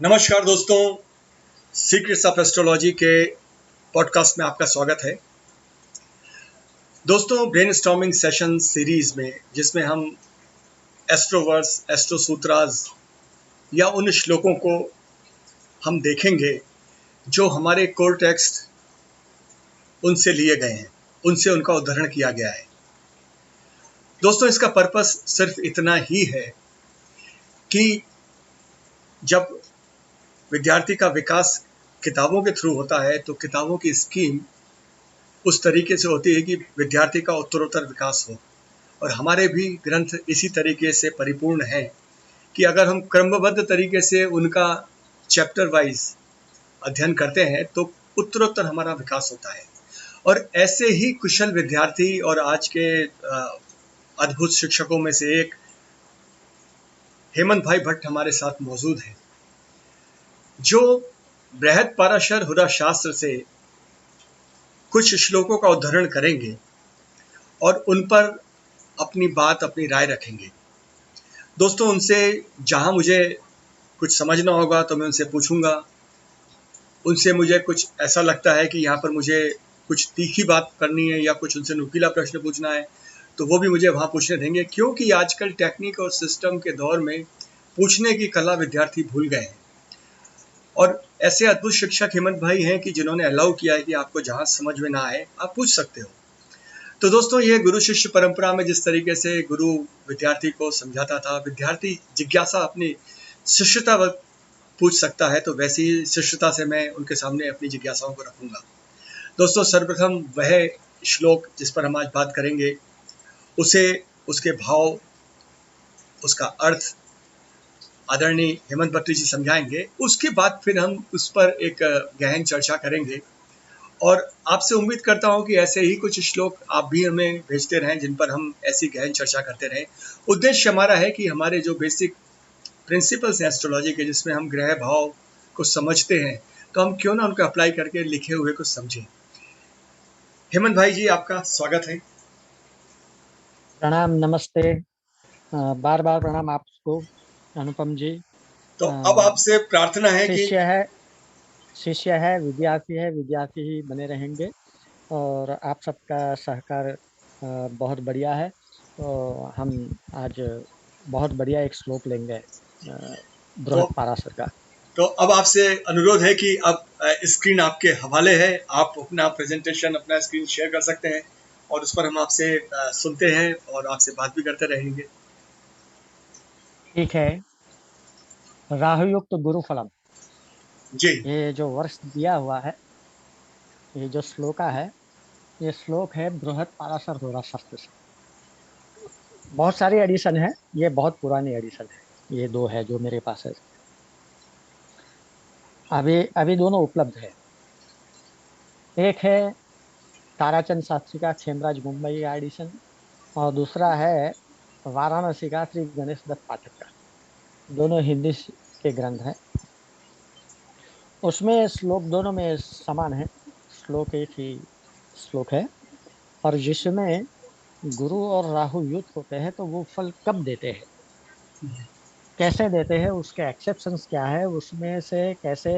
नमस्कार दोस्तों, secrets of astrology के पॉडकास्ट में आपका स्वागत है। दोस्तों, ब्रेनस्टॉर्मिंग सेशन सीरीज में जिसमें हम एस्ट्रोवर्स, एस्ट्रो सूत्रास या उन श्लोकों को हम देखेंगे जो हमारे कोर टेक्स्ट उनसे लिए गए हैं, उनसे उनका उद्धरण किया गया है। दोस्तों, इसका पर्पस सिर्फ इतना ही है कि जब विद्यार्थी का विकास किताबों के थ्रू होता है तो किताबों की स्कीम उस तरीके से होती है कि विद्यार्थी का उत्तरोत्तर विकास हो, और हमारे भी ग्रंथ इसी तरीके से परिपूर्ण हैं कि अगर हम क्रमबद्ध तरीके से उनका चैप्टर वाइज अध्ययन करते हैं तो उत्तरोत्तर हमारा विकास होता है। और ऐसे ही कुशल विद्यार्थी और आज के अद्भुत शिक्षकों में से एक हेमंत भाई भट्ट हमारे साथ मौजूद हैं, जो बृहद पाराशर हुरा शास्त्र से कुछ श्लोकों का उद्धरण करेंगे और उन पर अपनी बात, अपनी राय रखेंगे। दोस्तों, उनसे जहां मुझे कुछ समझना होगा तो मैं उनसे पूछूंगा। उनसे मुझे कुछ ऐसा लगता है कि यहाँ पर मुझे कुछ तीखी बात करनी है या कुछ उनसे नुकीला प्रश्न पूछना है तो वो भी मुझे वहां पूछने देंगे, क्योंकि आजकल टेक्निक और सिस्टम के दौर में पूछने की कला विद्यार्थी भूल गए हैं। और ऐसे अद्भुत शिक्षक हेमंत भाई हैं कि जिन्होंने अलाउ किया है कि आपको जहां समझ में ना आए आप पूछ सकते हो। तो दोस्तों, ये गुरु शिष्य परंपरा में जिस तरीके से गुरु विद्यार्थी को समझाता था, विद्यार्थी जिज्ञासा अपनी शिष्यता पूछ सकता है, तो वैसी ही शिष्यता से मैं उनके सामने अपनी जिज्ञासाओं को रखूंगा। दोस्तों, सर्वप्रथम वह श्लोक जिस पर हम आज बात करेंगे उसे, उसके भाव, उसका अर्थ आदरणीय हेमंत भट्ट जी समझाएंगे। उसके बाद फिर हम उस पर एक गहन चर्चा करेंगे और आपसे उम्मीद करता हूं कि ऐसे ही कुछ श्लोक आप भी हमें भेजते रहें जिन पर हम ऐसी गहन चर्चा करते रहें। उद्देश्य हमारा है कि हमारे जो बेसिक प्रिंसिपल्स हैं एस्ट्रोलॉजी के, जिसमें हम ग्रह भाव को समझते हैं, तो हम क्यों ना उनको अप्लाई करके लिखे हुए को समझें। हेमंत भाई जी, आपका स्वागत है। प्रणाम, नमस्ते। बार बार प्रणाम आपको अनुपम जी। तो अब आपसे प्रार्थना है कि शिष्य है, शिष्य है, विद्यार्थी ही बने रहेंगे और आप सबका सहकार बहुत बढ़िया है। तो हम आज बहुत बढ़िया एक श्लोक लेंगे तो बृहद पाराशर का। तो अब आपसे अनुरोध है कि अब स्क्रीन आपके हवाले है। आप अपना प्रेजेंटेशन, अपना स्क्रीन शेयर कर सकते हैं और उस पर हम आपसे सुनते हैं और आपसे बात भी करते रहेंगे। ठीक है। राहुयुक्त गुरु फलम, जी। ये जो वर्ष दिया हुआ है, ये जो श्लोका है, ये श्लोक है बृहद पाराशर होरा शास्त्र से। बहुत सारी एडिशन है, ये बहुत पुरानी एडिशन है, ये दो है जो मेरे पास है। अभी अभी दोनों उपलब्ध है। एक है ताराचंद शास्त्री का खेमराज मुंबई का एडिशन, और दूसरा है वाराणसी का श्री गणेश दत्त पाठक का। दोनों हिंदी के ग्रंथ हैं। उसमें श्लोक दोनों में समान है, श्लोक एक ही श्लोक है। और जिसमें गुरु और राहु युक्त होते हैं तो वो फल कब देते हैं, कैसे देते हैं, उसके एक्सेप्शंस क्या है, उसमें से कैसे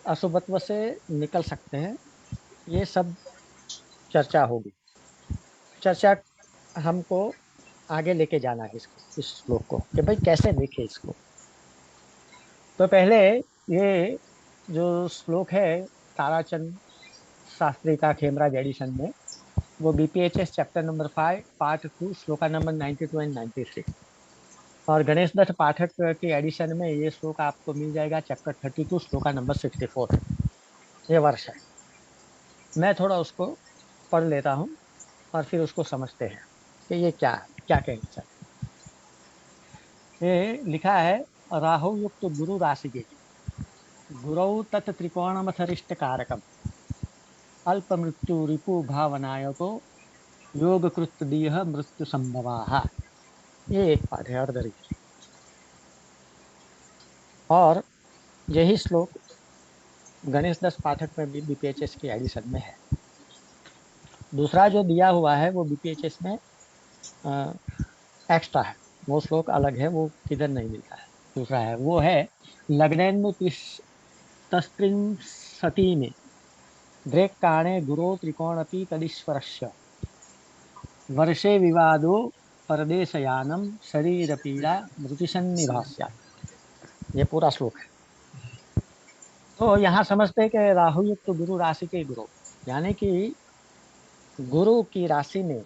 अशुभत्व से निकल सकते हैं, ये सब चर्चा होगी। चर्चा हमको आगे लेके जाना है इसको, इस श्लोक को, कि भाई कैसे देखे इसको। तो पहले ये जो श्लोक है ताराचंद शास्त्री का खेमराज एडिशन में, वो BPHS chapter number 5 part 2 shloka number 92 and 93। और गणेश दत्त पाठक की एडिशन में ये श्लोक आपको मिल जाएगा चैप्टर 32 श्लोका नंबर 64। ये वर्ष है। मैं थोड़ा उसको पढ़ लेता हूँ और फिर उसको समझते हैं कि ये क्या है, क्या कहना चाहते हैं। ये लिखा है, राहु युक्त गुरु राशि के गुरौ तत् त्रिकोणमथरिष्ट कारकम अल्प मृत्यु रिपु भावनायको योग कृत दीह मृत्यु संभवाः। ये एक पाठ है अर्धरीति। और यही श्लोक गणेश दास पाठक में भी बीपीएचएस की एडिशन में है। दूसरा जो दिया हुआ है वो बीपीएचएस में एक्स्ट्रा है, वो श्लोक अलग है, वो किधर नहीं मिलता है। दूसरा है वो है लग्नेन्नु तस्त्रिंशति में द्रेक काणे गुरो त्रिकोणपि तदीश्वरस्य वर्षे विवादो परदेशयानम शरीर पीड़ा मृतिसन्निभास्या। ये पूरा श्लोक है। तो यहाँ समझते हैं कि राहु युक्त गुरु राशि के गुरु, यानी कि गुरु की राशि में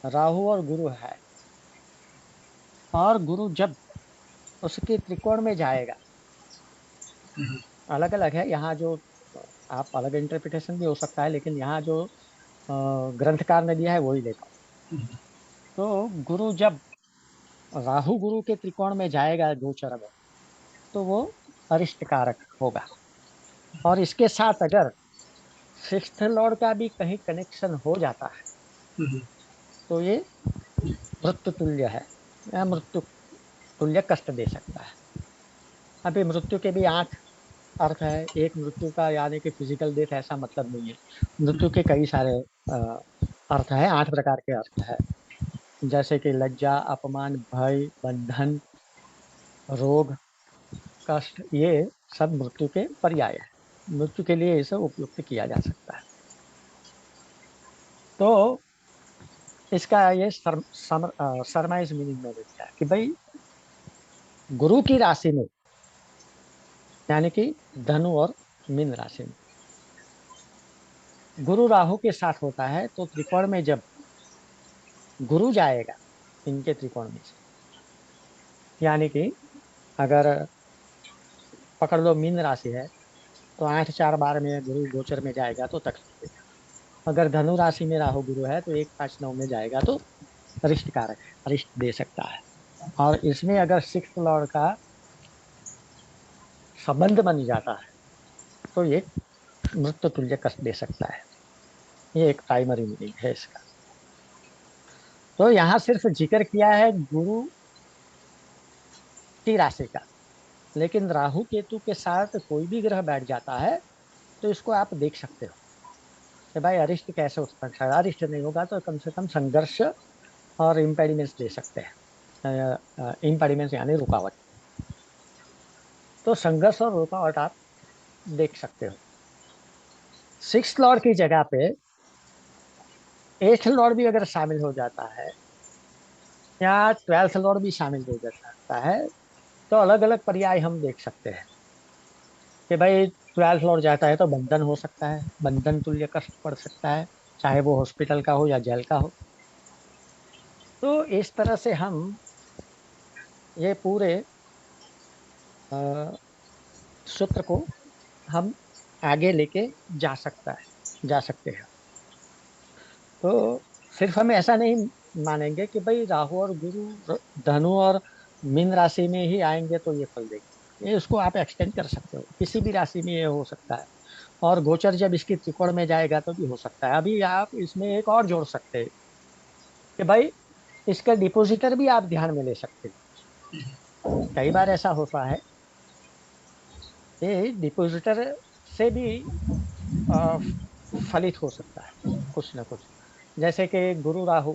राहु और गुरु है, और गुरु जब उसके त्रिकोण में जाएगा, अलग अलग है यहाँ जो, आप अलग इंटरप्रिटेशन भी हो सकता है, लेकिन यहाँ जो ग्रंथकार ने दिया है वही लेता हूँ। तो गुरु जब राहु गुरु के त्रिकोण में जाएगा गोचर में, तो वो अरिष्ट कारक होगा। और इसके साथ अगर सिक्स्थ लॉर्ड का भी कहीं कनेक्शन हो जाता है तो ये मृत्यु तुल्य है, या मृत्यु तुल्य कष्ट दे सकता है। अभी मृत्यु के भी 8 अर्थ है। एक मृत्यु का यानी कि फिजिकल डेथ ऐसा मतलब नहीं है, मृत्यु के कई सारे अर्थ है, 8 प्रकार के अर्थ है। जैसे कि लज्जा, अपमान, भय, बंधन, रोग, कष्ट, ये सब मृत्यु के पर्याय है। मृत्यु के लिए ये सब उपयुक्त किया जा सकता है। तो इसका ये सरमाइज मीनिंग में लिखा है कि भाई गुरु की राशि में, यानी कि धनु और मीन राशि में गुरु राहु के साथ होता है, तो त्रिकोण में जब गुरु जाएगा इनके त्रिकोण में से, यानी कि अगर पकड़ लो मीन राशि है तो 8 4 12 में गुरु गोचर में जाएगा तो तकलीफ देगा। अगर धनु राशि में राहु गुरु है तो 1 5 9 में जाएगा तो अरिष्ट कारक है, अरिष्ट दे सकता है। और इसमें अगर सिक्स लॉर्ड का संबंध बन जाता है तो ये मृत्यु तुल्य कष्ट दे सकता है। ये एक प्राइमरी मीनिंग है इसका। तो यहाँ सिर्फ जिक्र किया है गुरु की राशि का, लेकिन राहु केतु के साथ कोई भी ग्रह बैठ जाता है तो इसको आप देख सकते हो कि भाई अरिष्ट कैसे उत्पन्न होगा। अरिष्ट नहीं होगा तो कम से कम संघर्ष और इम्पेडिमेंट्स दे सकते हैं। इम्पेडिमेंट्स यानी रुकावट। तो संघर्ष और रुकावट आप देख सकते हो। सिक्स लॉर्ड की जगह पे एथ लॉर्ड भी अगर शामिल हो जाता है, या 12th लॉर्ड भी शामिल हो जाता है, तो अलग अलग पर्याय हम देख सकते हैं कि भाई 12th लॉर्ड जाता है तो बंधन हो सकता है, बंधन तुल्य कष्ट पड़ सकता है, चाहे वो हॉस्पिटल का हो या जेल का हो। तो इस तरह से हम ये पूरे अ, सूत्र को हम आगे लेके जा सकते हैं। तो सिर्फ हम ऐसा नहीं मानेंगे कि भाई राहु और गुरु धनु और मीन राशि में ही आएंगे तो ये फल देंगे। ये उसको आप एक्सटेंड कर सकते हो, किसी भी राशि में ये हो सकता है। और गोचर जब इसकी त्रिकोण में जाएगा तो भी हो सकता है। अभी आप इसमें एक और जोड़ सकते हैं कि भाई इसका डिपोजिटर भी आप ध्यान में ले सकते हो। कई बार ऐसा होता है कि डिपोजिटर से भी अ, फलित हो सकता है कुछ ना कुछ। जैसे कि गुरु राहु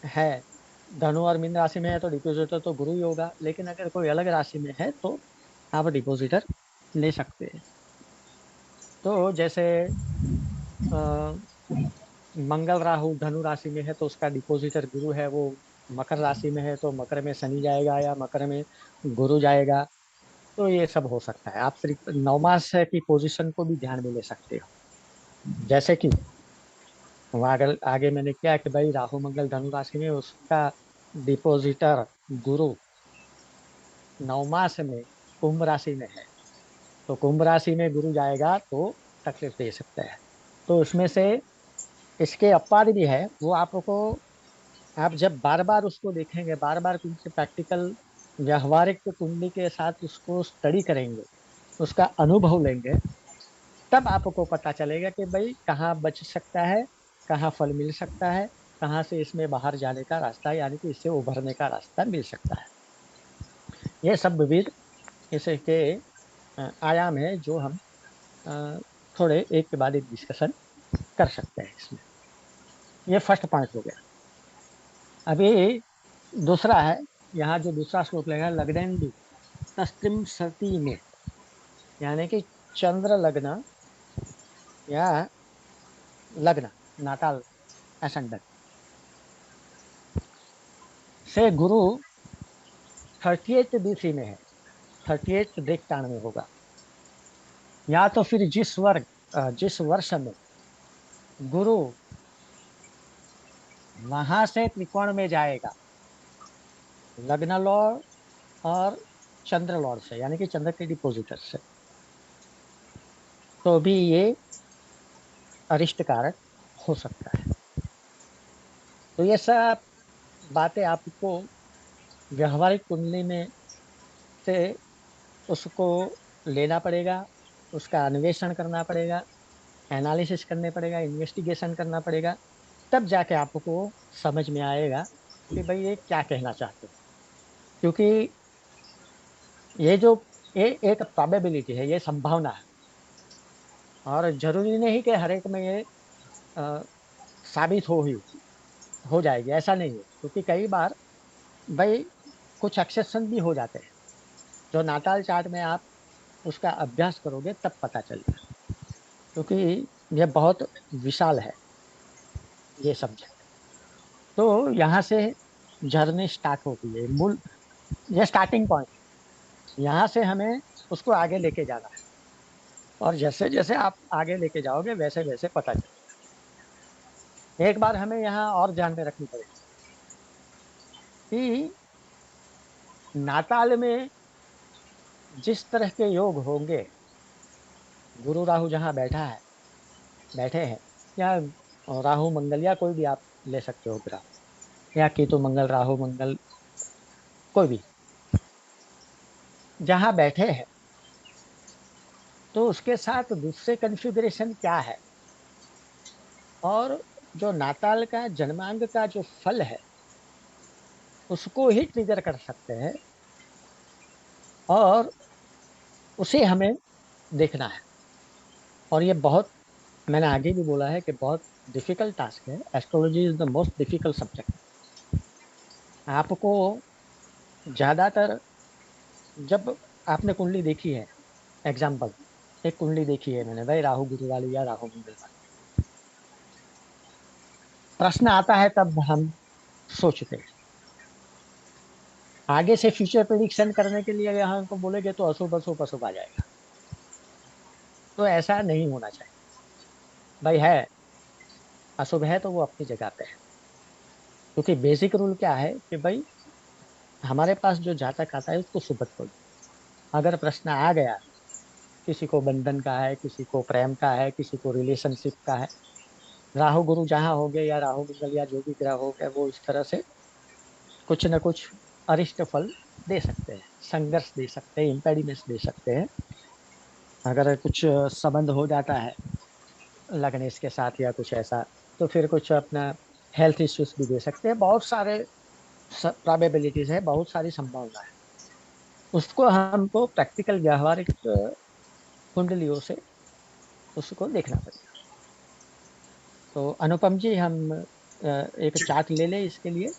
है, धनु और मीन राशि में है तो डिपोजिटर तो गुरु ही होगा, लेकिन अगर कोई अलग राशि में है तो आप डिपोजिटर ले सकते हैं। तो जैसे अ, मंगल राहु धनु राशि में है तो उसका डिपोजिटर गुरु है, वो मकर राशि में है तो मकर में शनि जाएगा या मकर में गुरु जाएगा। तो ये सब हो सकता है। आप सिर्फ नवमास की पोजीशन को भी ध्यान में ले सकते हो। जैसे कि वहाँ अगर आगे मैंने किया कि भाई राहु मंगल धनु राशि में, उसका डिपोजिटर गुरु नवमास में कुंभ राशि में है, तो कुंभ राशि में गुरु जाएगा तो तकलीफ दे सकता है। तो उसमें से इसके अपवाद भी है, वो आपको, आप जब बार बार उसको देखेंगे, बार बार उनसे प्रैक्टिकल व्यवहारिक कुंडली के साथ उसको स्टडी करेंगे, उसका अनुभव लेंगे, तब आपको पता चलेगा कि भाई कहाँ बच सकता है, कहाँ फल मिल सकता है, कहाँ से इसमें बाहर जाने का रास्ता, यानी कि इससे उभरने का रास्ता मिल सकता है। ये सब विविध इसके आयाम है जो हम अ, थोड़े एक के बाद एक डिस्कशन कर सकते हैं इसमें। ये फर्स्ट पॉइंट हो गया। अभी दूसरा है यहाँ जो दूसरा श्लोक लगेगा लग्नेन्दु तस्त्रिम सती में, यानी कि चंद्र लग्न या लग्न नाताल एसेंडेंट से गुरु 38 बीसी में है, 38 दिक्काण में होगा, या तो फिर जिस वर्ष में गुरु वहां से त्रिकोण में जाएगा, लग्न लॉर्ड और चंद्र लॉर्ड से, यानी कि चंद्र के डिपोजिटर से, तो भी ये अरिष्ट कारक हो सकता है। तो ये सब बातें आपको व्यवहारिक कुंडली में से उसको लेना पड़ेगा, उसका अन्वेषण करना पड़ेगा, एनालिसिस करने पड़ेगा, इन्वेस्टिगेशन करना पड़ेगा, तब जाके आपको समझ में आएगा कि भाई ये क्या कहना चाहते हैं। क्योंकि ये जो ये एक प्रोबेबिलिटी है, ये संभावना है, और जरूरी नहीं कि हर एक में ये अ, साबित हो जाएगी, ऐसा नहीं है। क्योंकि कई बार भाई कुछ एक्सेप्शन भी हो जाते हैं, जो नाटाल चार्ट में आप उसका अभ्यास करोगे तब पता चलेगा। क्योंकि यह बहुत विशाल है ये सब्जेक्ट। तो यहाँ से जर्नी स्टार्ट होती है, मूल ये स्टार्टिंग पॉइंट, यहाँ से हमें उसको आगे लेके जाना है, और जैसे जैसे आप आगे लेके जाओगे वैसे वैसे पता चलेगा। एक बार हमें यहाँ और ध्यान में रखनी पड़ेगी कि नाताल में जिस तरह के योग होंगे, गुरु राहु जहाँ बैठे हैं, या राहु मंगल या कोई भी आप ले सकते हो ग्रह, या केतु मंगल राहु मंगल कोई भी जहाँ बैठे हैं, तो उसके साथ दूसरे कन्फिग्रेशन क्या है, और जो नाताल का जन्मांग का जो फल है उसको ही ट्रिगर कर सकते हैं, और उसे हमें देखना है। और ये बहुत, मैंने आगे भी बोला है कि बहुत डिफिकल्ट टास्क है। Astrology is the most difficult subject. आपको ज्यादातर, जब आपने कुंडली देखी है, एग्जाम्पल एक कुंडली देखी है मैंने भाई, राहु गुरु वाली या राहु मंगल वाली, प्रश्न आता है तब हम सोचते हैं। आगे से फ्यूचर प्रिडिक्शन करने के लिए अगर हमको बोलेगे तो अशुभ अशुभ अशुभ आ जाएगा। तो ऐसा नहीं होना चाहिए भाई। है अशुभ है तो वो अपनी जगह पे है। क्योंकि बेसिक रूल क्या है कि भाई हमारे पास जो जातक आता है उसको सुबह खोलो। अगर प्रश्न आ गया, किसी को बंधन का है, किसी को प्रेम का है, किसी को रिलेशनशिप का है, राहु गुरु जहाँ हो गए या राहु मंगल या जो भी ग्रह हो गए, वो इस तरह से कुछ न कुछ अरिष्ट फल दे सकते हैं, संघर्ष दे सकते हैं, इम्पेडिमेंट्स दे सकते हैं। अगर कुछ संबंध हो जाता है लगनेश के साथ या कुछ ऐसा, तो फिर कुछ अपना हेल्थ इश्यूज भी दे सकते हैं। बहुत सारे प्रोबेबिलिटीज है, बहुत सारी संभावना है। उसको हमको प्रैक्टिकल व्यावहारिक कुंडलियों से उसको देखना पड़ेगा। तो अनुपम जी, हम एक जी, चार्ट ले लें इसके लिए।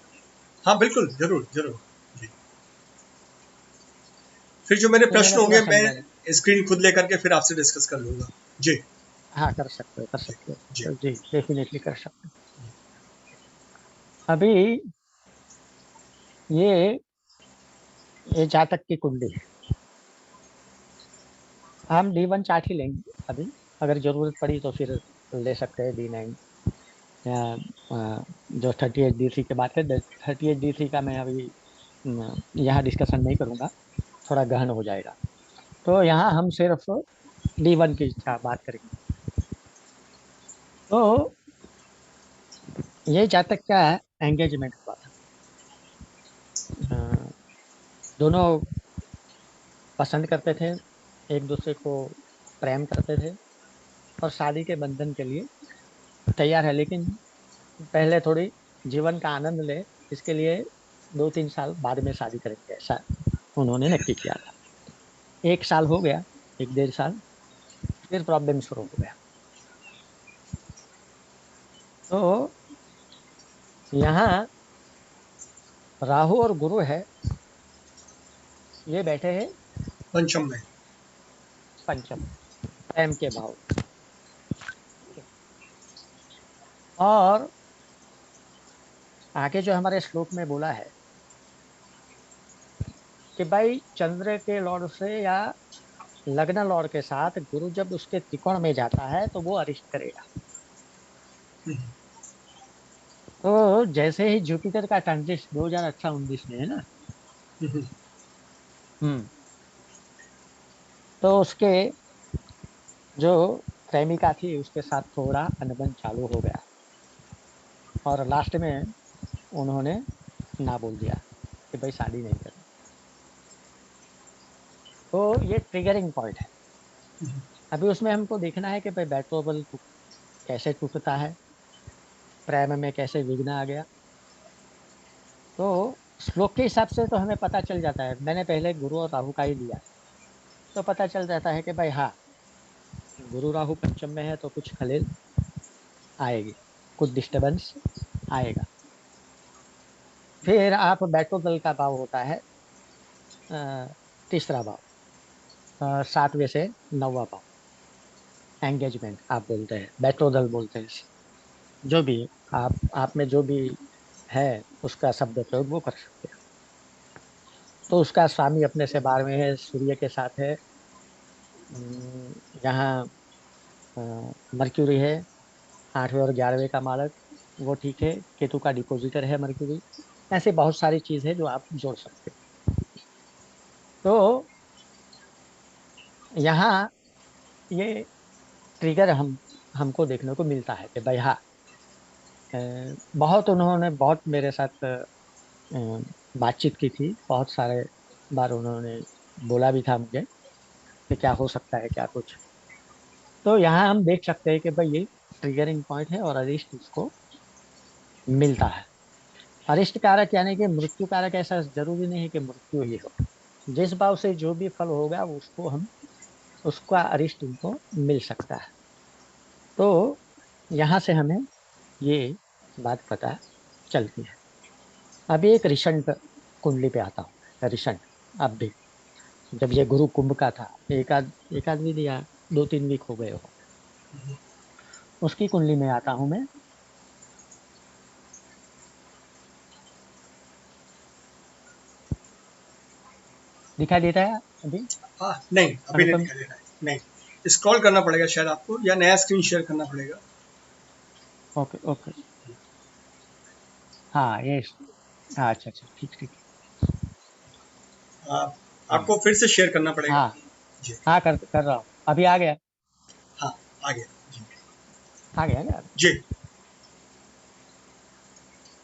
हाँ बिल्कुल, जरूर जरूर जी। फिर जो मेरे तो प्रश्न मैंने पूरा होंगे समझा नहीं। मैं स्क्रीन खुद लेकर के फिर आपसे डिस्कस कर लूंगा। जी हाँ, कर सकते हो, कर जी सकते हो। जी। तो जी, डेफिनेटली कर सकते हो। अभी ये ये जातक की कुंडली है। हम D1 चार्ट ही लेंगे अभी। अगर जरूरत पड़ी तो फिर ले सकते हैं D9 या जो 38D3 की बात है। 38D3 का मैं अभी यहाँ डिस्कशन नहीं करूँगा, थोड़ा गहन हो जाएगा। तो यहाँ हम सिर्फ D1 की बात करेंगे। तो ये जातक का एंगेजमेंट हुआ था। अ, दोनों पसंद करते थे, एक दूसरे को प्रेम करते थे, और शादी के बंधन के लिए तैयार है। लेकिन पहले थोड़ी जीवन का आनंद ले, इसके लिए 2-3 साल बाद में शादी करेंगे, ऐसा उन्होंने नक्की किया था। 1 साल हो गया, 1-1.5 साल, फिर प्रॉब्लम शुरू हो गया। तो यहाँ राहु और गुरु है, ये बैठे हैं पंचम में। पंचम, प्रेम के भाव। और आगे जो हमारे श्लोक में बोला है कि भाई चंद्र के लॉर्ड से या लग्न लॉर्ड के साथ गुरु जब उसके त्रिकोण में जाता है तो वो अरिष्ट करेगा। हम्म, तो जैसे ही जुपिटर का ट्रांजिट 2018-19 में है ना, हम्म, हम्म, तो उसके जो प्रेमिका थी उसके साथ थोड़ा अनबन चालू हो गया और लास्ट में उन्होंने ना बोल दिया कि भाई शादी नहीं करनी। तो ये ट्रिगरिंग पॉइंट है। हम्म, अभी उसमें हमको देखना है कि भाई बेट्रोबल कैसे टूटता है, प्रेम में कैसे विघ्न आ गया। तो श्लोक के हिसाब से तो हमें पता चल जाता है, मैंने पहले गुरु और राहु का ही लिया, तो पता चल जाता है कि भाई हाँ, गुरु राहु पंचम में है तो कुछ खलेल आएगी, कुछ डिस्टरबेंस आएगा। फिर आप बेट्रोदल का भाव होता है अ, तीसरा भाव, 7वें से 9वां भाव, एंगेजमेंट आप बोलते हैं, बेट्रोदल बोलते हैं इसे। जो भी आप में जो भी है उसका शब्द प्रयोग वो कर सकते हैं। तो उसका स्वामी अपने से 12वें है, सूर्य के साथ है। यहाँ मर्क्यूरी है, 8वें और 11वें का मालक, वो ठीक है। केतु का डिपोजिटर है मर्क्यूरी। ऐसे बहुत सारी चीज है जो आप जोड़ सकते हैं। तो यहाँ ये ट्रिगर हमको देखने को मिलता है कि भाई हाँ, अ, बहुत उन्होंने बहुत मेरे साथ बातचीत की थी, बहुत सारे बार उन्होंने बोला भी था मुझे कि क्या हो सकता है क्या कुछ। तो यहाँ हम देख सकते हैं कि भाई ये ट्रिगरिंग पॉइंट है और अरिष्ट उसको मिलता है। अरिष्ट कारक यानी कि मृत्यु कारक, ऐसा जरूरी नहीं है कि मृत्यु ही हो। जिस भाव से जो भी फल होगा वो उसको हम उसका अरिष्ट उनको मिल सकता है। तो यहाँ से हमें ये बात पता चलती है। अभी एक रिशंट कुंडली पे आता हूँ। रिशंट, अब भी जब ये गुरु कुंभ का था, एक आध भी दिया, 2-3 वीक हो गए हो, उसकी कुंडली में आता हूँ मैं। दिखाई देता है अभी हाँ नहीं, अभी नहीं अनुपम? दिखाई दे रहा है, नहीं। स्क्रॉल करना पड़ेगा शायद आपको, या नया स्क्रीन शेयर करना पड़ेगा। ओके ओके, हाँ ये, हाँ अच्छा अच्छा, ठीक ठीक। आप, हाँ आपको फिर से शेयर करना पड़ेगा। हाँ जी। हाँ, कर रहा हूँ, अभी आ गया। हाँ, आ गया। जी। आ गया क्या? जी।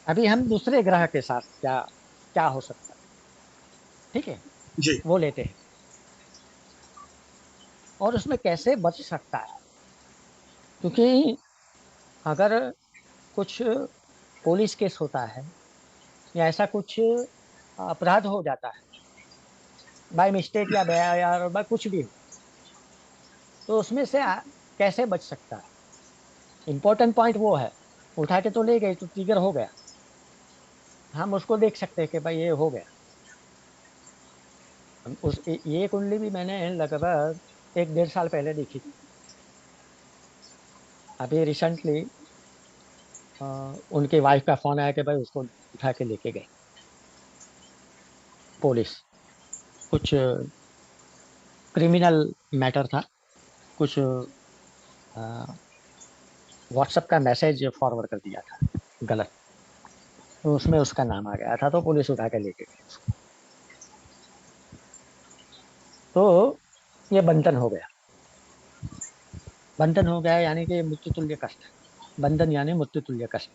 अभी हम दूसरे ग्रह के साथ क्या क्या हो सकता है, ठीक है, जी। वो लेते हैं और उसमें कैसे बच सकता है। क्योंकि अगर कुछ पुलिस केस होता है या ऐसा कुछ अपराध हो जाता है बाय मिस्टेक या या बाय कुछ भी हो, तो उसमें से कैसे बच सकता है। इंपॉर्टेंट पॉइंट वो है। उठा के तो ले गए तो ट्रिगर हो गया, हम उसको देख सकते हैं कि भाई ये हो गया। ये कुंडली भी मैंने लगभग 1-1.5 साल पहले देखी थी। अभी रिसेंटली उनके वाइफ का फोन आया कि भाई उसको उठा के लेके गए पुलिस। कुछ क्रिमिनल मैटर था, कुछ व्हाट्सएप का मैसेज फॉरवर्ड कर दिया था गलत, तो उसमें उसका नाम आ गया था, तो पुलिस उठा के लेके गई उसको। तो ये बंधन हो गया। बंधन हो गया यानी कि मृत्यु तुल्य कष्ट। बंधन यानी मृत्यु तुल्य कष्ट,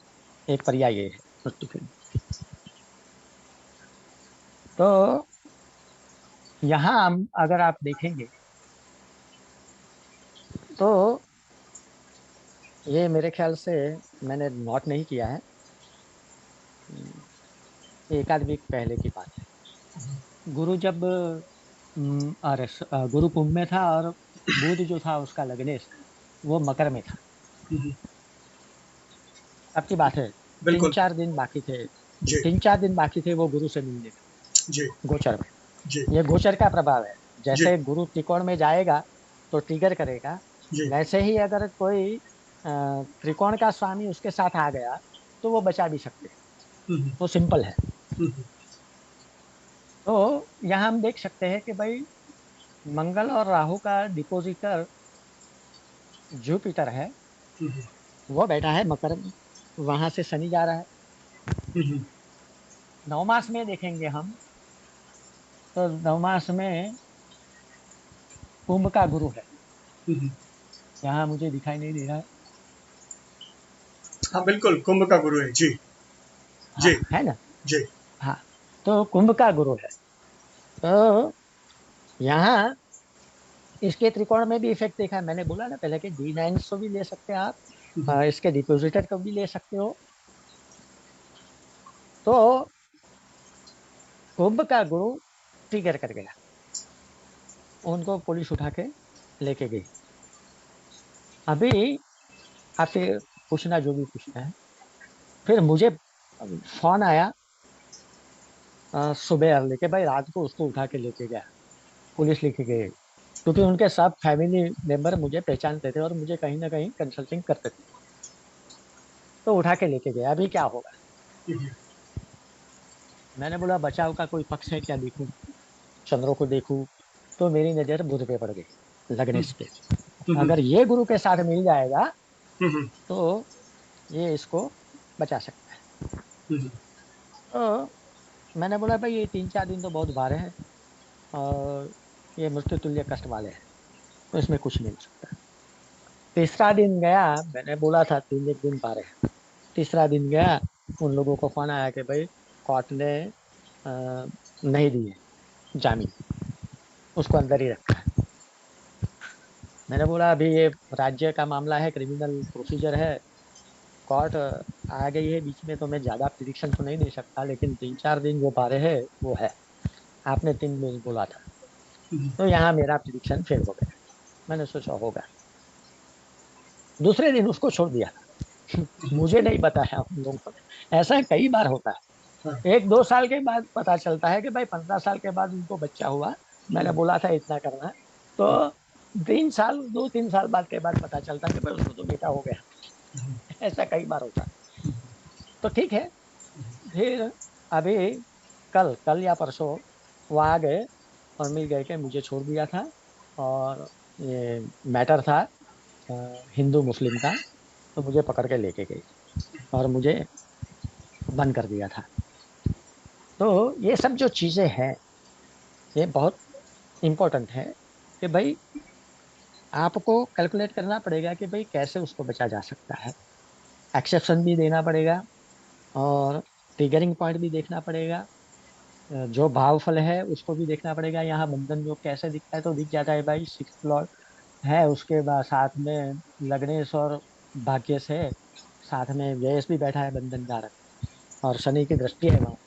एक पर्याय ये है मृत्यु के लिए। तो यहाँ हम अगर आप देखेंगे तो ये मेरे ख्याल से मैंने नोट नहीं किया है, 1 आध वीक पहले की बात है। गुरु जब गुरु कुंभ में था और बुध जो था उसका लग्नेश वो मकर में था। हम्म, अब की बात है, तीन बिल्कुल। चार दिन बाकी थे जी 3-4 दिन बाकी थे वो गुरु से मिलने के, जी गोचर में। जी ये गोचर का प्रभाव है। जी जैसे गुरु त्रिकोण में जाएगा तो ट्रिगर करेगा, जी। वैसे ही अगर कोई त्रिकोण का स्वामी उसके साथ आ गया तो वो बचा भी सकते हैं। हम्म, तो सिंपल है। हम्म, तो यहाँ हम देख सकते हैं कि भाई मंगल और राहु का डिपोजिटर जुपिटर है, हम्म, वो बैठा है मकर में, वहां से शनि जा रहा है। हम्म, नवमास में देखेंगे हम तो नवमास में कुंभ का गुरु है। हम्म। यहाँ मुझे दिखाई नहीं दे रहा है। हाँ बिल्कुल, कुंभ का गुरु है जी। हाँ, जी है ना। जी। हाँ, तो कुंभ का गुरु है। तो यहाँ इसके त्रिकोण में भी इफेक्ट देखा है। मैंने बोला ना पहले कि D9 को भी ले सकते हैं आप, हम्म, इसके डिपोजिटर को भी ले सकते हो। तो कुंभ का गुरु ट्रिगर कर गया, उनको पुलिस उठा के लेके गई। अभी आपसे पूछना जो भी पूछना है। फिर मुझे फोन आया सुबह अर्ली के भाई रात को उसको उठा के लेके गया, पुलिस लेके गए, क्योंकि उनके सब फैमिली मेंबर मुझे पहचानते थे और मुझे कहीं ना कहीं कंसल्टिंग करते थे। तो उठा के लेके गए, अभी क्या होगा। हम्म, मैंने बोला बचाव का कोई पक्ष है क्या, देखूं चंद्रों को देखूं। तो मेरी नजर बुध पे पड़ गई, लग्नेश पे। हम्म, अगर ये गुरु के साथ मिल जाएगा हम्म, तो ये इसको बचा सकता है। हम्म, तो मैंने बोला भाई ये 3-4 दिन तो बहुत भारे हैं और ये मृत्यु तुल्य कष्ट वाले हैं, तो इसमें कुछ नहीं हो सकता। तीसरा दिन गया, मैंने बोला था 3 एक दिन भारे हैं। तीसरा दिन गया, उन लोगों को फोन आया कि भाई कोर्ट ने नहीं दी है जामीन, उसको अंदर ही रखा है। मैंने बोला अभी ये राज्य का मामला है, क्रिमिनल प्रोसीजर है, कोर्ट आ गई है बीच में, तो मैं ज्यादा प्रिडिक्शन तो नहीं दे सकता, लेकिन 3-4 दिन जो बारे है वो है। आपने 3 दिन बोला था, हम्म, तो यहाँ मेरा प्रिडिक्शन फेल हो गया। मैंने सोचा होगा। दूसरे दिन उसको छोड़ दिया। मुझे नहीं बताया उन लोगों ने, ऐसा कई बार होता हाँ, है। 1-2 साल के बाद पता चलता है कि भाई 15 साल के बाद उनको बच्चा हुआ, मैंने बोला था इतना करना। तो 3 साल 2-3 साल बाद के बाद पता चलता है कि भाई उसको तो बेटा हो गया। ऐसा कई बार होता है। तो ठीक है। फिर अभी कल कल या परसों वो आ गए और मिल गए कि मुझे छोड़ दिया था, और ये मैटर था हिंदू मुस्लिम का, तो मुझे पकड़ के लेके गई और मुझे बंद कर दिया था। तो ये सब जो चीजें हैं ये बहुत इंपॉर्टेंट है कि भाई आपको कैलकुलेट करना पड़ेगा कि भाई कैसे उसको बचा जा सकता है। एक्सेप्शन भी देना पड़ेगा और ट्रिगरिंग पॉइंट भी देखना पड़ेगा। जो भावफल है उसको भी देखना पड़ेगा। यहाँ बंधन योग कैसे दिखता है, तो दिख जाता है भाई 6th लॉर्ड है, उसके बाद साथ में लग्नेश और भाग्यश है, साथ में व्ययश भी बैठा है बंधन कारक, और शनि की दृष्टि है वहाँ।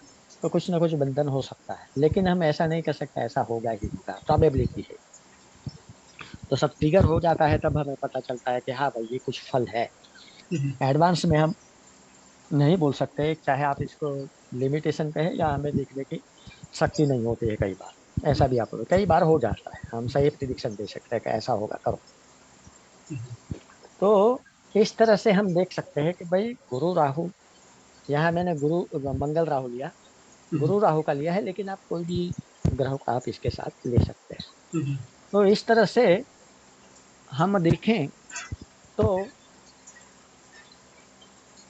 तो कुछ ना कुछ बंधन हो सकता है, लेकिन हम ऐसा नहीं कर सकते ऐसा होगा ही होगा, प्रोबेबिलिटी है। तो सब ट्रिगर हो जाता है तब हमें पता चलता है कि हाँ भाई ये कुछ फल है। हम्म, एडवांस में हम नहीं बोल सकते, चाहे आप इसको लिमिटेशन कहें या हमें देखने की शक्ति नहीं होती है कई बार। ऐसा भी आप कई बार हो जाता है, हम सही प्रिडिक्शन दे सकते हैं कि ऐसा होगा करो। तो इस तरह से हम देख सकते हैं कि भाई गुरु राहु, यहाँ मैंने गुरु मंगल राहु लिया, हम्म, गुरु राहु का लिया है, लेकिन आप कोई भी ग्रह को आप इसके साथ ले सकते हैं। हम्म, तो इस तरह से हम देखें तो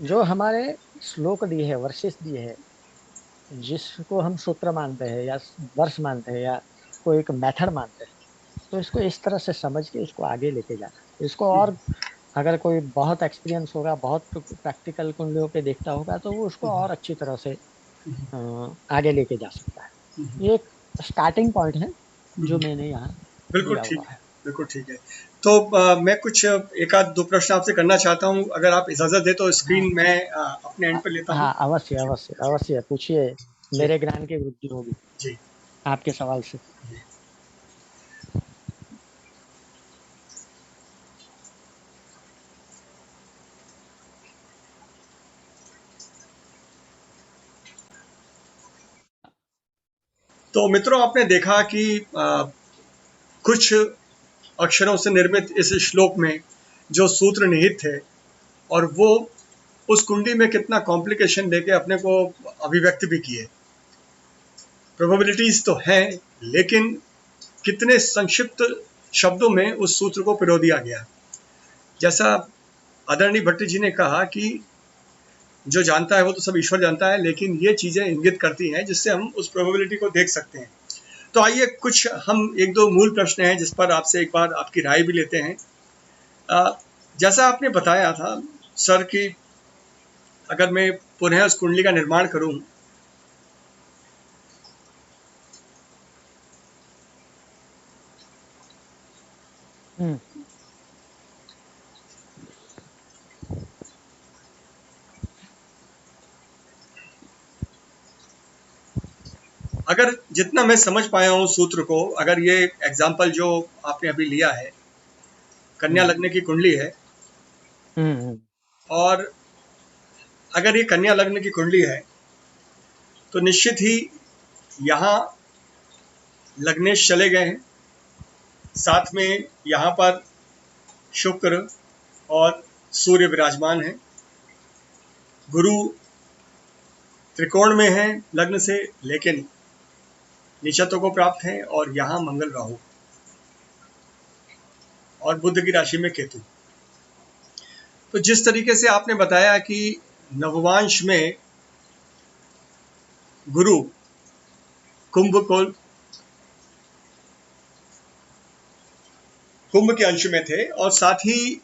जो हमारे श्लोक दिए है, वर्षिस दिए है, जिसको हम सूत्र मानते हैं या वर्ष मानते हैं या कोई एक मेथड मानते हैं, तो इसको इस तरह से समझ के इसको आगे लेके जाना है। इसको और अगर कोई बहुत एक्सपीरियंस होगा, बहुत प्रैक्टिकल कुंडलियों पे देखता होगा, तो वो उसको और अच्छी तरह से आगे लेके जा सकता है। ये एक स्टार्टिंग पॉइंट है जो हम्म। मैंने यहाँ बिल्कुल दिया ठीक हुआ है, है। बिल्कुल ठीक है। तो मैं कुछ एक आध दो प्रश्न आपसे करना चाहता हूँ, अगर आप इजाज़त दें तो हाँ, स्क्रीन मैं अपने एंड पे लेता हूँ। हाँ, अवश्य अवश्य अवश्य पूछिए, जी मेरे ज्ञान की वृद्धि होगी जी आपके सवाल से। जी। तो मित्रों, आपने देखा कि कुछ अक्षरों से निर्मित इस श्लोक में जो सूत्र निहित थे, और वो उस कुंडी में कितना कॉम्प्लिकेशन देके अपने को अभिव्यक्त भी किए। प्रोबेबिलिटीज तो हैं, लेकिन कितने संक्षिप्त शब्दों में उस सूत्र को पिरो दिया गया। जैसा आदरणीय भट्ट जी ने कहा कि जो जानता है वो तो सब ईश्वर जानता है, लेकिन ये चीज़ें इंगित करती हैं जिससे हम उस प्रोबेबिलिटी को देख सकते हैं। तो आइए कुछ हम एक दो मूल प्रश्न हैं जिस पर आपसे एक बार आपकी राय भी लेते हैं। जैसा आपने बताया था सर कि अगर मैं पुनः उस कुंडली का निर्माण करूं, अगर जितना मैं समझ पाया हूं सूत्र को, अगर ये एग्जाम्पल जो आपने अभी लिया है कन्या लग्न की कुंडली है, और अगर ये कन्या लग्न की कुंडली है तो निश्चित ही यहाँ लग्नेश चले गए हैं, साथ में यहाँ पर शुक्र और सूर्य विराजमान है, गुरु त्रिकोण में है लग्न से लेकिन नीचत्व को प्राप्त है, और यहाँ मंगल राहु और बुध की राशि में केतु। तो जिस तरीके से आपने बताया कि नववांश में गुरु कुंभ के अंश में थे, और साथ ही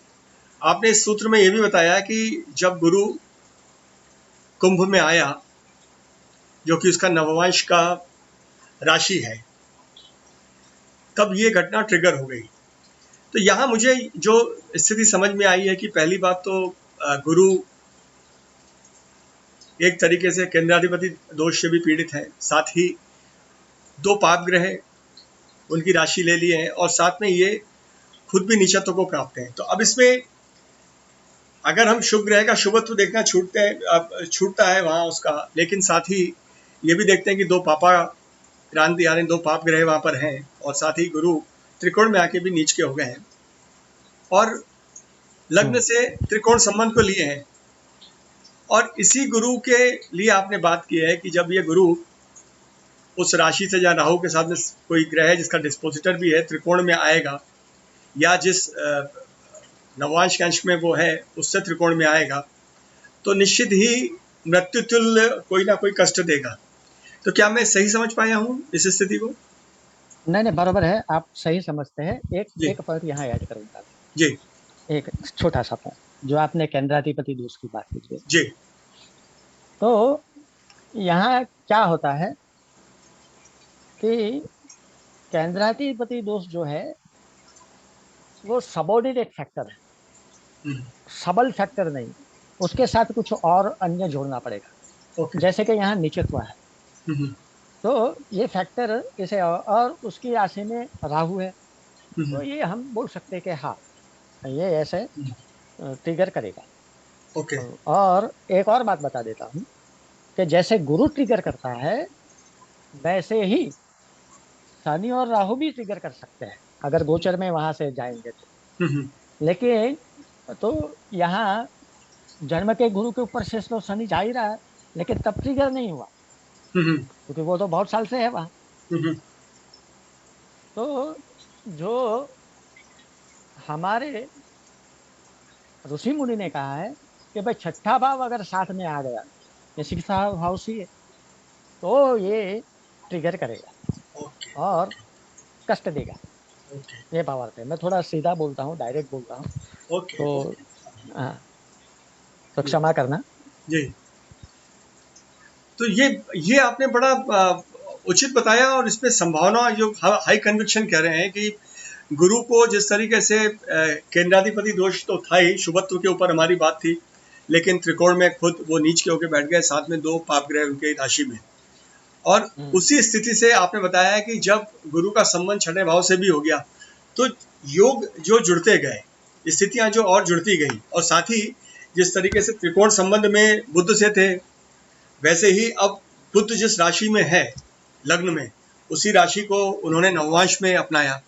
आपने इस सूत्र में यह भी बताया कि जब गुरु कुंभ में आया, जो कि उसका नववांश का राशि है, तब ये घटना ट्रिगर हो गई। तो यहाँ मुझे जो स्थिति समझ में आई है कि पहली बात तो गुरु एक तरीके से केंद्राधिपति दोष से भी पीड़ित है, साथ ही दो पाप ग्रह उनकी राशि ले लिए हैं, और साथ में ये खुद भी नीचत्व को प्राप्त हैं। तो अब इसमें अगर हम शुभ ग्रह का शुभत्व देखना छूटता है वहाँ उसका, लेकिन साथ ही ये भी देखते हैं कि दो पापा क्रांति यानी दो पाप ग्रह वहाँ पर हैं, और साथ ही गुरु त्रिकोण में आके भी नीच के हो गए हैं, और लग्न से त्रिकोण संबंध को लिए हैं। और इसी गुरु के लिए आपने बात की है कि जब ये गुरु उस राशि से, जहाँ राहु के साथ में कोई ग्रह है जिसका डिस्पोजिटर भी है, त्रिकोण में आएगा, या जिस नववांश के अंश में वो है उससे त्रिकोण में आएगा, तो निश्चित ही मृत्युतुल्य कोई ना कोई कष्ट देगा। तो क्या मैं सही समझ पाया हूँ इस स्थिति को? नहीं, बराबर है, आप सही समझते हैं। एक पॉइंट यहाँ ऐड करूंगा जी, एक छोटा सा पॉइंट, जो आपने केंद्राधिपति दोष की बात की जी। तो यहाँ क्या होता है कि केंद्राधिपति दोष जो है वो सबऑर्डिनेट फैक्टर है, सबल फैक्टर नहीं, उसके साथ कुछ और अन्य जोड़ना पड़ेगा। जैसे कि यहाँ नीचत्व है, तो ये फैक्टर इसे, और उसकी राशि में राहु है, तो ये हम बोल सकते हैं कि हाँ, ये ऐसे ट्रिगर करेगा। और एक और बात बता देता हूँ कि जैसे गुरु ट्रिगर करता है, वैसे ही शनि और राहु भी ट्रिगर कर सकते हैं अगर गोचर में वहां से जाएंगे तो। लेकिन तो यहाँ जन्म के गुरु के ऊपर से तो शनि जा ही रहा है, लेकिन तब ट्रिगर नहीं हुआ, क्योंकि वो तो बहुत साल से है वहां। तो जो हमारे ऋषि मुनि ने कहा है कि भाई छठा भाव अगर साथ में आ गया, ये सिक्स्थ हाउस ही है, तो ये ट्रिगर करेगा और कष्ट देगा। ये पावर पे मैं थोड़ा सीधा बोलता हूँ, डायरेक्ट बोलता हूँ, तो हाँ, तो क्षमा करना जी। तो ये आपने बड़ा उचित बताया, और इसमें संभावना जो हाई कन्विक्शन कह रहे हैं कि गुरु को जिस तरीके से केंद्राधिपति दोष तो था ही, शुभत्व के ऊपर हमारी बात थी, लेकिन त्रिकोण में खुद वो नीच के होकर बैठ गए, साथ में दो पाप ग्रह उनके राशि में। और उसी स्थिति से आपने बताया कि जब गुरु का संबंध छठे भाव से भी हो गया, तो योग जो जुड़ते गए, स्थितियां जो और जुड़ती गई, और साथ ही जिस तरीके से त्रिकोण संबंध में बुध से थे, वैसे ही अब बुध जिस राशि में है लग्न में, उसी राशि को उन्होंने नववांश में अपनाया।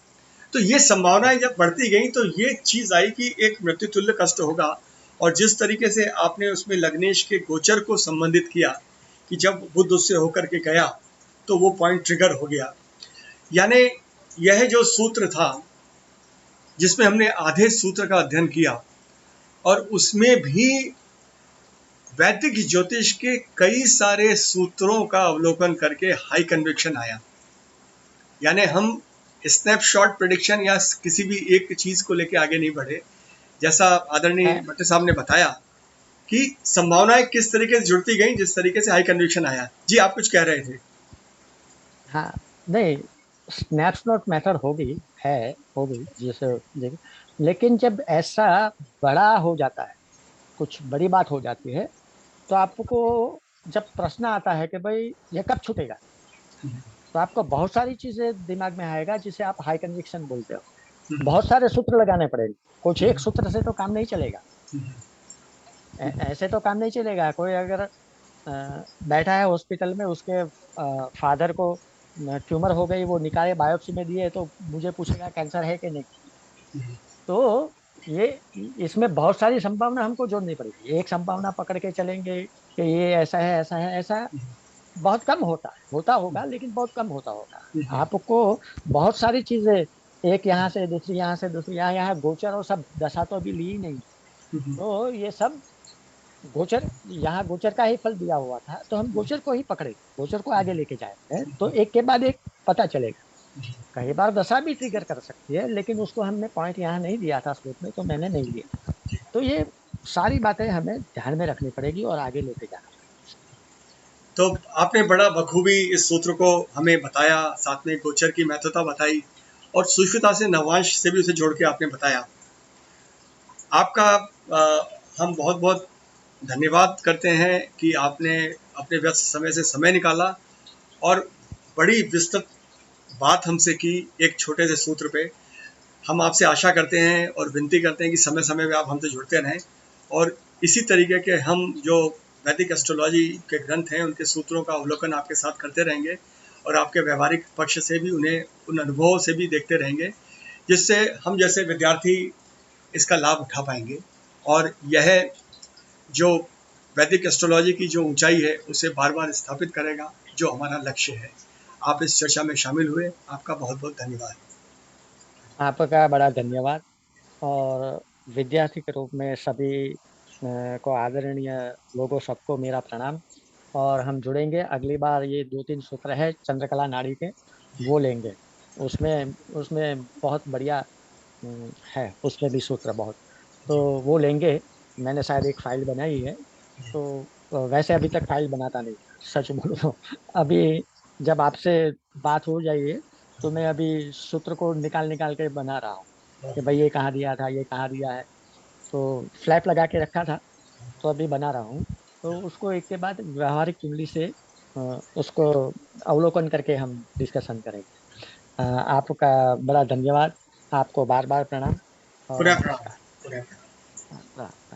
तो ये संभावनाएं जब बढ़ती गई तो ये चीज आई कि एक मृत्युतुल्य कष्ट होगा। और जिस तरीके से आपने उसमें लग्नेश के गोचर को संबंधित किया कि जब बुध उससे होकर के गया तो वो पॉइंट ट्रिगर हो गया। यानी यह जो सूत्र था जिसमें हमने आधे सूत्र का अध्ययन किया और उसमें भी वैदिक ज्योतिष के कई सारे सूत्रों का अवलोकन करके हाई कन्विक्शन आया। यानी हम स्नैपशॉट प्रेडिक्शन या किसी भी एक चीज को लेके आगे नहीं बढ़े। जैसा आदरणीय भट्ट साहब ने बताया कि संभावनाएं किस तरीके से जुड़ती गई, जिस तरीके से हाई कन्विक्शन आया। जी आप कुछ कह रहे थे। हाँ, नहीं, स्नैपशॉट मैटर होगी जैसे, लेकिन जब ऐसा बड़ा हो जाता है, कुछ बड़ी बात हो जाती है, तो आपको जब प्रश्न आता है कि भाई ये कब छूटेगा, तो आपको बहुत सारी चीजें दिमाग में आएगा जिसे आप हाई कन्विक्शन बोलते हो। बहुत सारे सूत्र लगाने पड़ेंगे, कुछ एक सूत्र से तो काम नहीं चलेगा। ऐसे तो काम नहीं चलेगा। कोई अगर बैठा है हॉस्पिटल में, उसके फादर को ट्यूमर हो गई, वो निकाले बायोप्सी में दिए, तो मुझे पूछेगा कैंसर है कि नहीं। तो ये इसमें बहुत सारी संभावना हमको जोड़नी पड़ेगी। एक संभावना पकड़ के चलेंगे कि ये ऐसा है, ऐसा है, ऐसा बहुत कम होता होगा, लेकिन बहुत कम होता होगा। आपको बहुत सारी चीजें, एक यहाँ से दूसरी, यहाँ से दूसरी, यहाँ गोचर और सब दशा तो अभी ली नहीं। तो ये सब गोचर, यहाँ गोचर का ही फल दिया हुआ था, तो हम गोचर को ही पकड़े, गोचर को आगे लेके जाएंगे तो एक के बाद एक पता चलेगा। कई बार दशा भी ट्रिगर कर सकती है, लेकिन उसको हमने पॉइंट यहाँ नहीं दिया था स्लोप में, तो मैंने नहीं लिया। तो ये सारी बातें हमें ध्यान में रखनी पड़ेगी और आगे लेके जाना। तो आपने बड़ा बखूबी इस सूत्र को हमें बताया, साथ में गोचर की महत्वता बताई और सूक्ष्मता से नवांश से भी उसे जोड़ के आपने बताया। आपका हम बहुत बहुत धन्यवाद करते हैं कि आपने अपने व्यस्त समय से समय निकाला और बड़ी विस्तृत बात हमसे की एक छोटे से सूत्र पे। हम आपसे आशा करते हैं और विनती करते हैं कि समय समय में आप हमसे जुड़ते रहें और इसी तरीके के हम जो वैदिक एस्ट्रोलॉजी के ग्रंथ हैं उनके सूत्रों का अवलोकन आपके साथ करते रहेंगे और आपके व्यवहारिक पक्ष से भी उन्हें उन अनुभवों से भी देखते रहेंगे, जिससे हम जैसे विद्यार्थी इसका लाभ उठा पाएंगे और यह जो वैदिक एस्ट्रोलॉजी की जो ऊंचाई है उसे बार बार स्थापित करेगा, जो हमारा लक्ष्य है। आप इस चर्चा में शामिल हुए, आपका बहुत बहुत धन्यवाद। आपका बड़ा धन्यवाद। और विद्यार्थी के रूप में सभी को, आदरणीय लोगों सबको मेरा प्रणाम। और हम जुड़ेंगे अगली बार। ये 2-3 सूत्र है चंद्रकला नाड़ी के, वो लेंगे। उसमें उसमें बहुत बढ़िया है, उसमें भी सूत्र बहुत, तो वो लेंगे। मैंने शायद एक फाइल बनाई है। तो वैसे अभी तक फाइल बनाता नहीं, सच बोलो तो। अभी जब आपसे बात हो जाइए, तो मैं अभी सूत्र को निकाल निकाल के बना रहा हूँ कि भाई ये कहाँ दिया था, ये कहाँ दिया है। तो फ्लैप लगा के रखा था, तो अभी बना रहा हूँ। तो उसको एक के बाद व्यवहारिक कुंडली से उसको अवलोकन करके हम डिस्कशन करेंगे। आपका बड़ा धन्यवाद। आपको बार बार प्रणाम और पुनः प्रणाम। नमस्कार। पुनः प्रणाम। हाँ, हाँ।